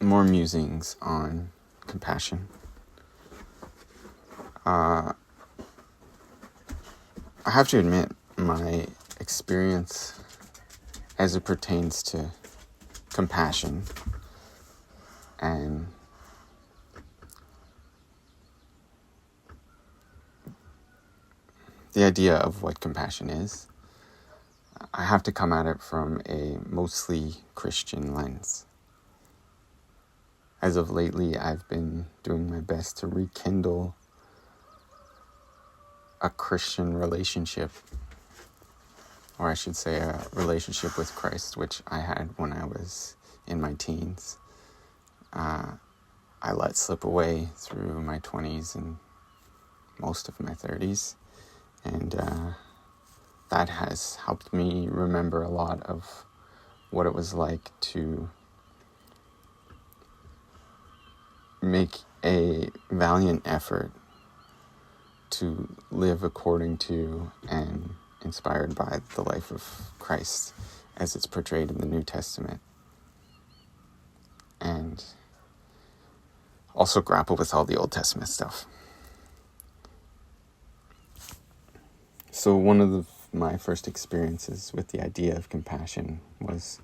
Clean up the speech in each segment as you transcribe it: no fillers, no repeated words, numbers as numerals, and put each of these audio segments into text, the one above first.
more musings on compassion. I have to admit, my experience as it pertains to compassion and the idea of what compassion is, I have to come at it from a mostly Christian lens. As of lately, I've been doing my best to rekindle a Christian relationship, or I should say a relationship with Christ, which I had when I was in my teens. I let slip away through my 20s and most of my 30s. And that has helped me remember a lot of what it was like to make a valiant effort to live according to and inspired by the life of Christ as it's portrayed in the New Testament. And also grapple with all the Old Testament stuff. So one of my first experiences with the idea of compassion was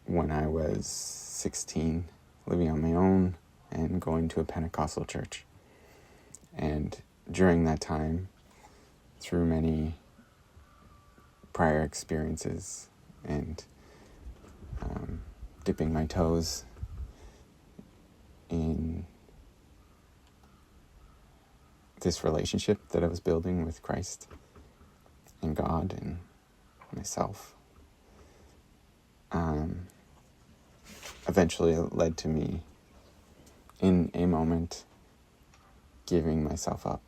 when I was 16, living on my own and going to a Pentecostal church. And during that time, through many prior experiences and dipping my toes in this relationship that I was building with Christ and God and myself, eventually it led to me, in a moment, giving myself up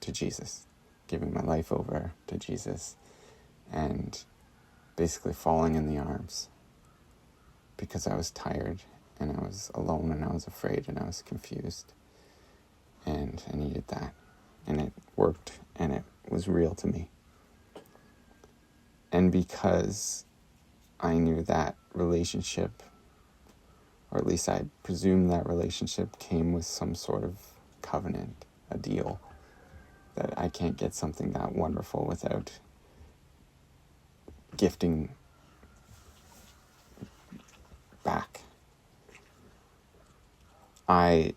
to Jesus, giving my life over to Jesus, and basically falling in the arms because I was tired and I was alone and I was afraid and I was confused. And I needed that. And it worked, and it was real to me. And because I knew that relationship, or at least I presumed that relationship came with some sort of covenant, a deal, that I can't get something that wonderful without gifting back. I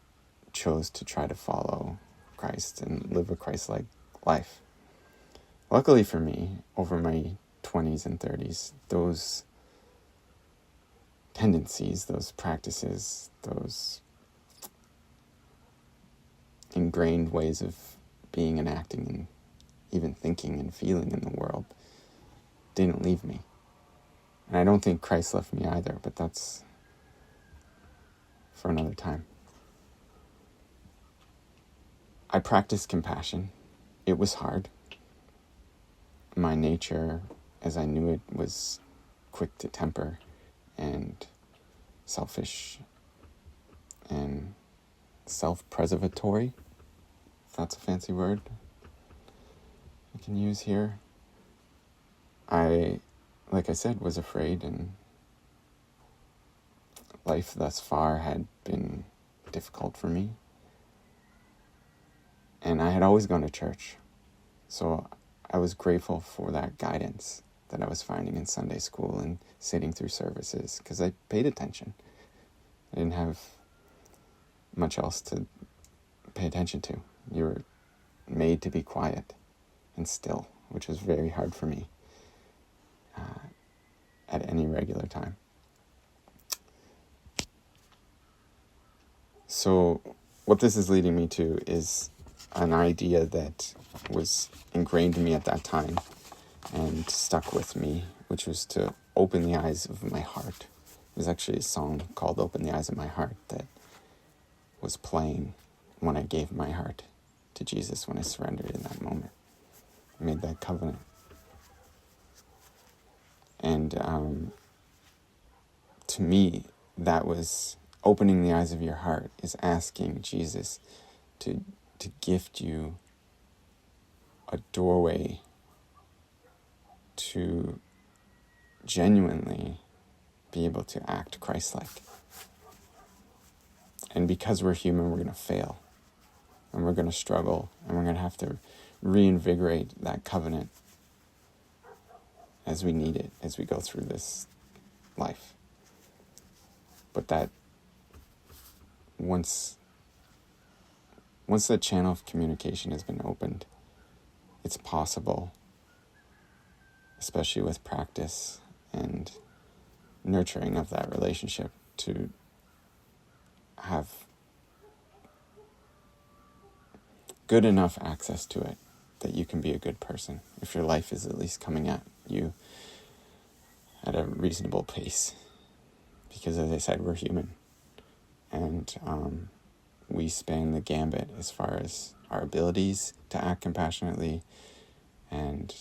chose to try to follow Christ and live a Christ-like life. Luckily for me, over my 20s and 30s, those tendencies, those practices, those ingrained ways of being and acting and even thinking and feeling in the world didn't leave me. And I don't think Christ left me either, but that's for another time. I practiced compassion. It was hard. My nature, as I knew it, was quick to temper and selfish and self-preservatory, if that's a fancy word I can use here. I, like I said, was afraid, and life thus far had been difficult for me. And I had always gone to church, so I was grateful for that guidance that I was finding in Sunday school and sitting through services, because I paid attention. I didn't have much else to pay attention to. You were made to be quiet and still, which was very hard for me at any regular time. So what this is leading me to is an idea that was ingrained in me at that time and stuck with me, which was to open the eyes of my heart. It was actually a song called Open the Eyes of My Heart that was playing when I gave my heart to Jesus, when I surrendered in that moment. I made that covenant. And to me, that was opening the eyes of your heart, is asking Jesus to gift you a doorway to genuinely be able to act Christ-like. And because we're human, we're going to fail. And we're going to struggle. And we're going to have to reinvigorate that covenant as we need it, as we go through this life. But that once the channel of communication has been opened, it's possible, especially with practice and nurturing of that relationship, to have good enough access to it that you can be a good person, if your life is at least coming at you at a reasonable pace. Because as I said, we're human, and we span the gambit as far as our abilities to act compassionately and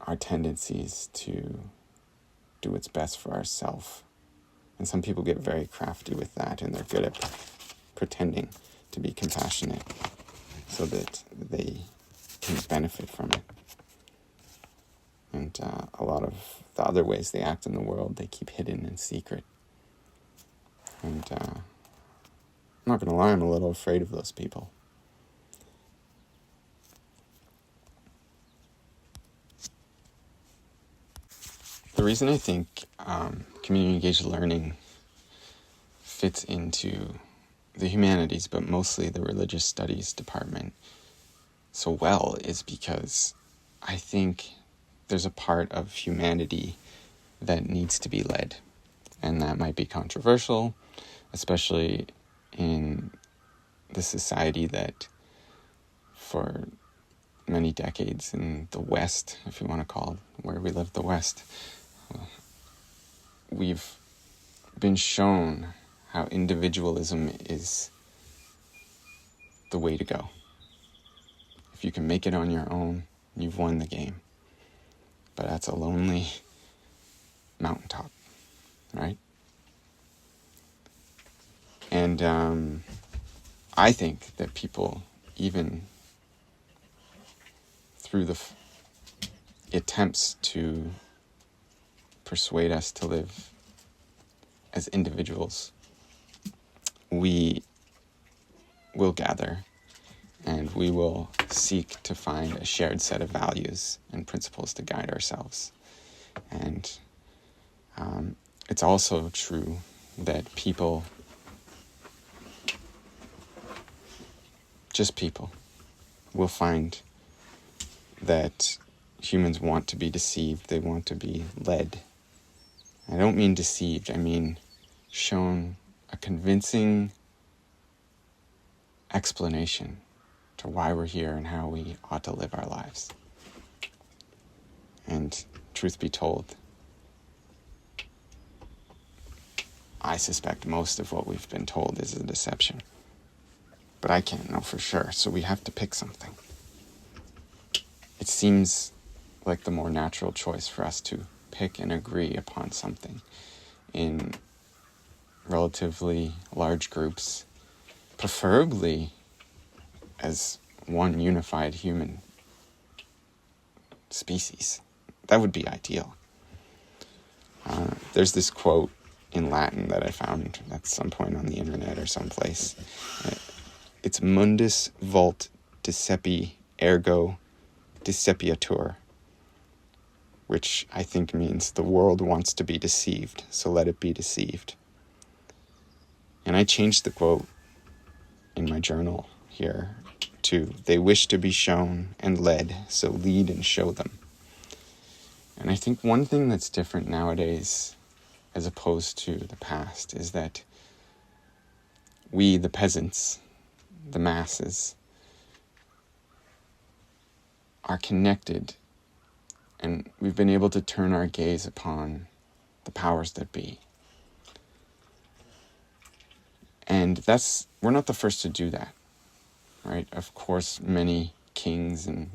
our tendencies to do what's best for ourselves. And some people get very crafty with that, and they're good at pretending to be compassionate so that they can benefit from it. And a lot of the other ways they act in the world, they keep hidden in secret. And I'm not going to lie, I'm a little afraid of those people. The reason I think community-engaged learning fits into the humanities, but mostly the religious studies department, so well is because I think there's a part of humanity that needs to be led. And that might be controversial, especially in the society that for many decades in the West, if you want to call where we live the West, we've been shown how individualism is the way to go. If you can make it on your own, you've won the game. But that's a lonely mountaintop, right? And I think that people, even through the attempts to persuade us to live as individuals, we will gather and we will seek to find a shared set of values and principles to guide ourselves. And it's also true that people, just people, will find that humans want to be deceived. They want to be led. I don't mean deceived. I mean shown a convincing explanation to why we're here and how we ought to live our lives. And truth be told, I suspect most of what we've been told is a deception. But I can't know for sure, so we have to pick something. It seems like the more natural choice for us to pick and agree upon something in relatively large groups, preferably as one unified human species. That would be ideal. There's this quote in Latin that I found at some point on the internet or someplace. It's mundus vult decepi ergo decepiatur, which I think means the world wants to be deceived, so let it be deceived. And I changed the quote in my journal here to, they wish to be shown and led, so lead and show them. And I think one thing that's different nowadays as opposed to the past is that we, the peasants, the masses, are connected, and we've been able to turn our gaze upon the powers that be. And we're not the first to do that, right? Of course, many kings and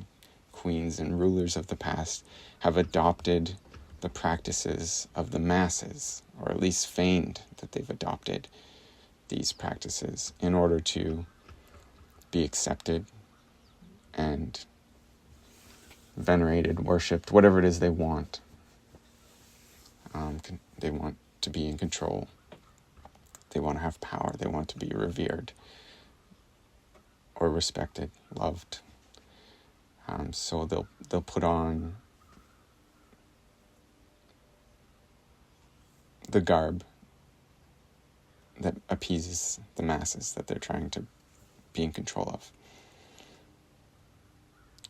queens and rulers of the past have adopted the practices of the masses, or at least feigned that they've adopted these practices in order to be accepted and venerated, worshipped, whatever it is they want. They want to be in control. They want to have power. They want to be revered or respected, loved. So they'll put on the garb that appeases the masses that they're trying to be in control of.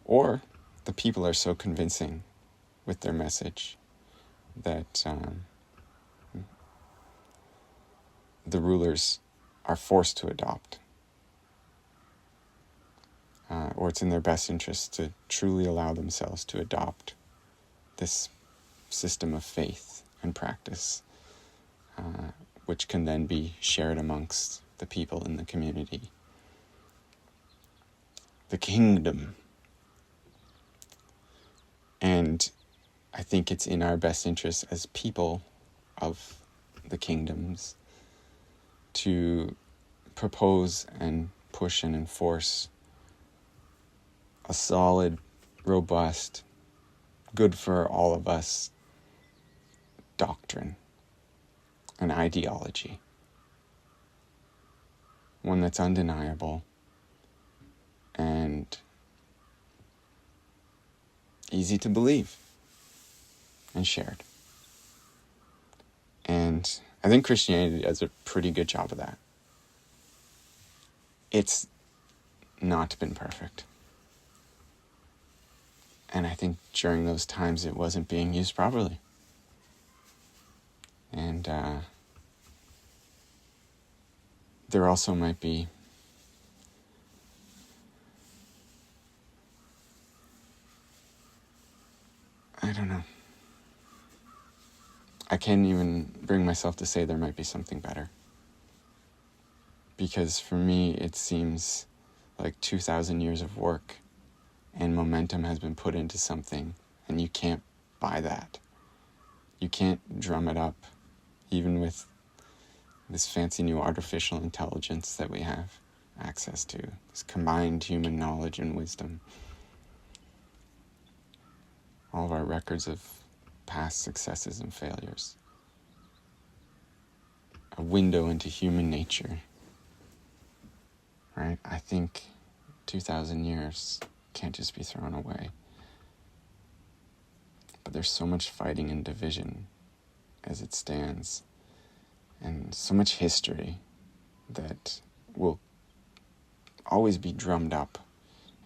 Or the people are so convincing with their message that the rulers are forced to adopt. Or it's in their best interest to truly allow themselves to adopt this system of faith and practice, which can then be shared amongst the people in the community. The kingdom. And I think it's in our best interest as people of the kingdoms to propose and push and enforce a solid, robust, good for all of us doctrine, an ideology, one that's undeniable and easy to believe and shared. And I think Christianity does a pretty good job of that. It's not been perfect. And I think during those times it wasn't being used properly. And there also might be I don't know. I can't even bring myself to say there might be something better. Because for me, it seems like 2,000 years of work and momentum has been put into something, and you can't buy that. You can't drum it up, even with this fancy new artificial intelligence that we have access to, this combined human knowledge and wisdom. All of our records of past successes and failures. A window into human nature. Right? I think 2,000 years can't just be thrown away. But there's so much fighting and division as it stands, and so much history that will always be drummed up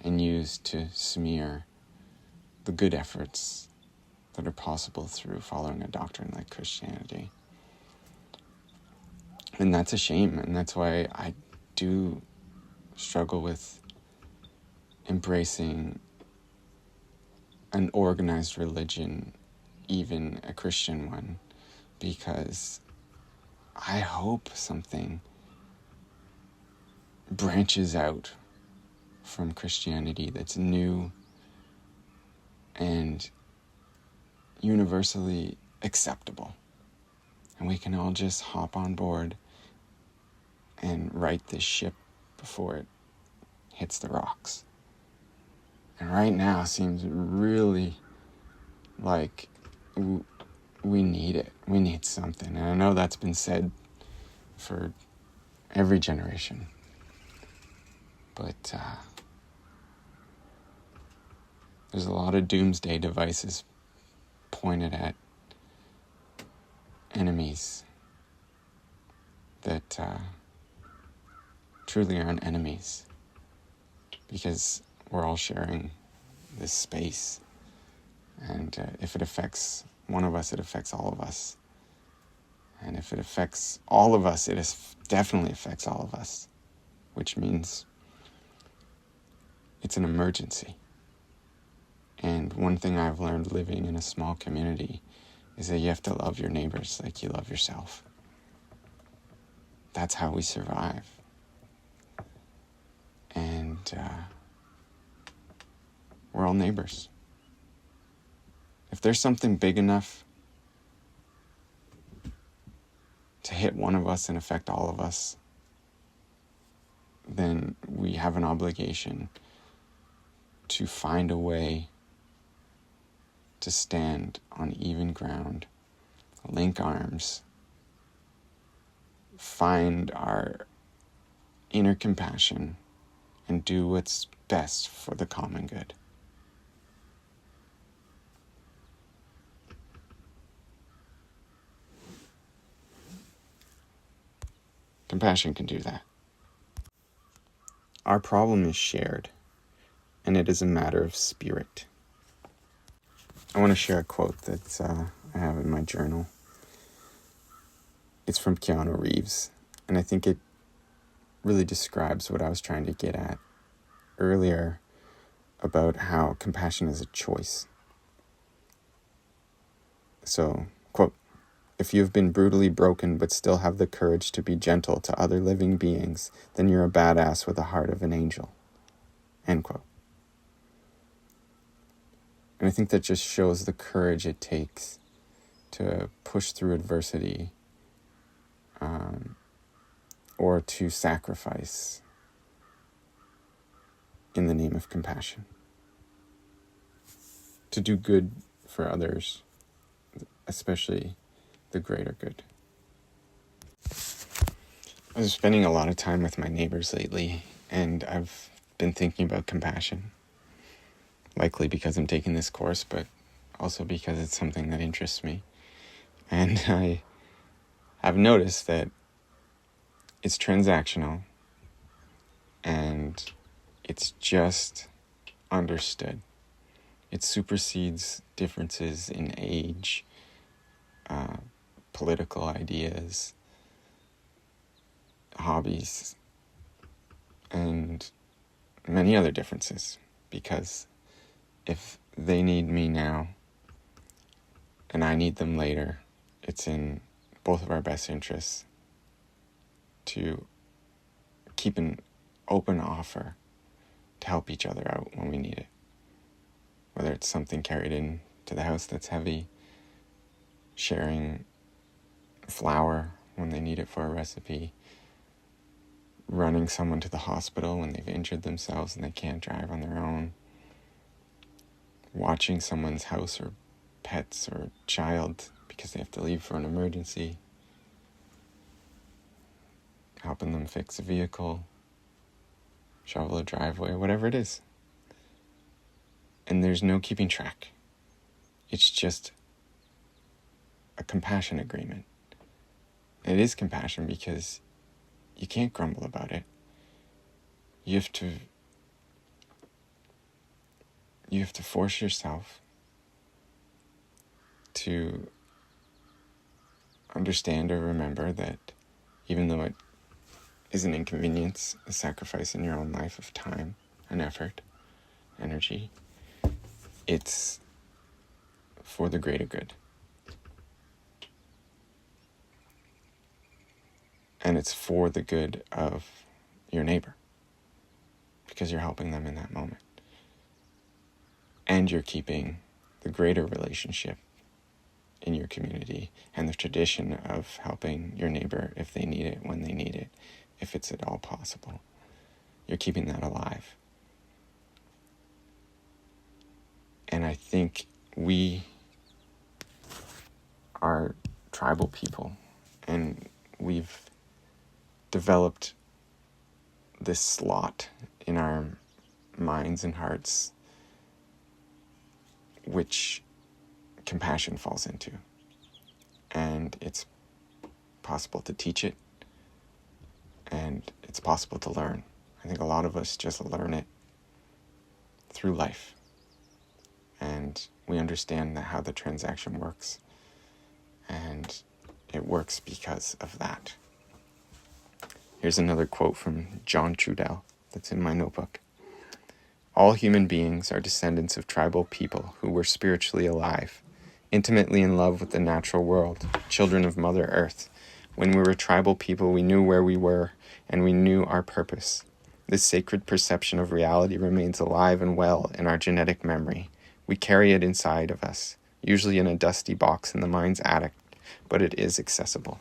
and used to smear the good efforts that are possible through following a doctrine like Christianity. And that's a shame, and that's why I do struggle with embracing an organized religion, even a Christian one, because I hope something branches out from Christianity that's new and universally acceptable. And we can all just hop on board and right this ship before it hits the rocks. And right now seems really like we need it. We need something. And I know that's been said for every generation. But there's a lot of doomsday devices pointed at enemies that truly aren't enemies, because we're all sharing this space, and if it affects one of us, it affects all of us, and if it affects all of us, it definitely affects all of us, which means it's an emergency. And one thing I've learned living in a small community is that you have to love your neighbors like you love yourself. That's how we survive. And we're all neighbors. If there's something big enough to hit one of us and affect all of us, then we have an obligation to find a way to stand on even ground link arms, find our inner compassion, and do what's best for the common good. Compassion can do that. Our problem is shared, and it is a matter of spirit. I want to share a quote that I have in my journal. It's from Keanu Reeves, and I think it really describes what I was trying to get at earlier about how compassion is a choice. So, quote, "If you have been brutally broken but still have the courage to be gentle to other living beings, then you're a badass with the heart of an angel." End quote. And I think that just shows the courage it takes to push through adversity, or to sacrifice in the name of compassion. To do good for others, especially the greater good. I was spending a lot of time with my neighbors lately, and I've been thinking about compassion. Likely because I'm taking this course, but also because it's something that interests me. And I have noticed that it's transactional, and it's just understood. It supersedes differences in age, political ideas, hobbies, and many other differences. Because if they need me now, and I need them later, it's in both of our best interests to keep an open offer to help each other out when we need it. Whether it's something carried in to the house that's heavy, sharing flour when they need it for a recipe, running someone to the hospital when they've injured themselves and they can't drive on their own, watching someone's house or pets or child because they have to leave for an emergency, helping them fix a vehicle, shovel a driveway, whatever it is. And there's no keeping track. It's just a compassion agreement. It is compassion because you can't grumble about it. You have to force yourself to understand or remember that even though it is an inconvenience, a sacrifice in your own life of time and effort, energy, it's for the greater good. And it's for the good of your neighbor, because you're helping them in that moment. And you're keeping the greater relationship in your community and the tradition of helping your neighbor if they need it, when they need it, if it's at all possible. You're keeping that alive. And I think we are tribal people, and we've developed this slot in our minds and hearts which compassion falls into. And it's possible to teach it, and it's possible to learn. I think a lot of us just learn it through life. And we understand how the transaction works. And it works because of that. Here's another quote from John Trudell that's in my notebook. "All human beings are descendants of tribal people who were spiritually alive, intimately in love with the natural world, children of Mother Earth. When we were tribal people, we knew where we were, and we knew our purpose. This sacred perception of reality remains alive and well in our genetic memory. We carry it inside of us, usually in a dusty box in the mind's attic, but it is accessible."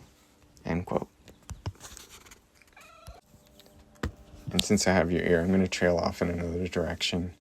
End quote. And since I have your ear, I'm going to trail off in another direction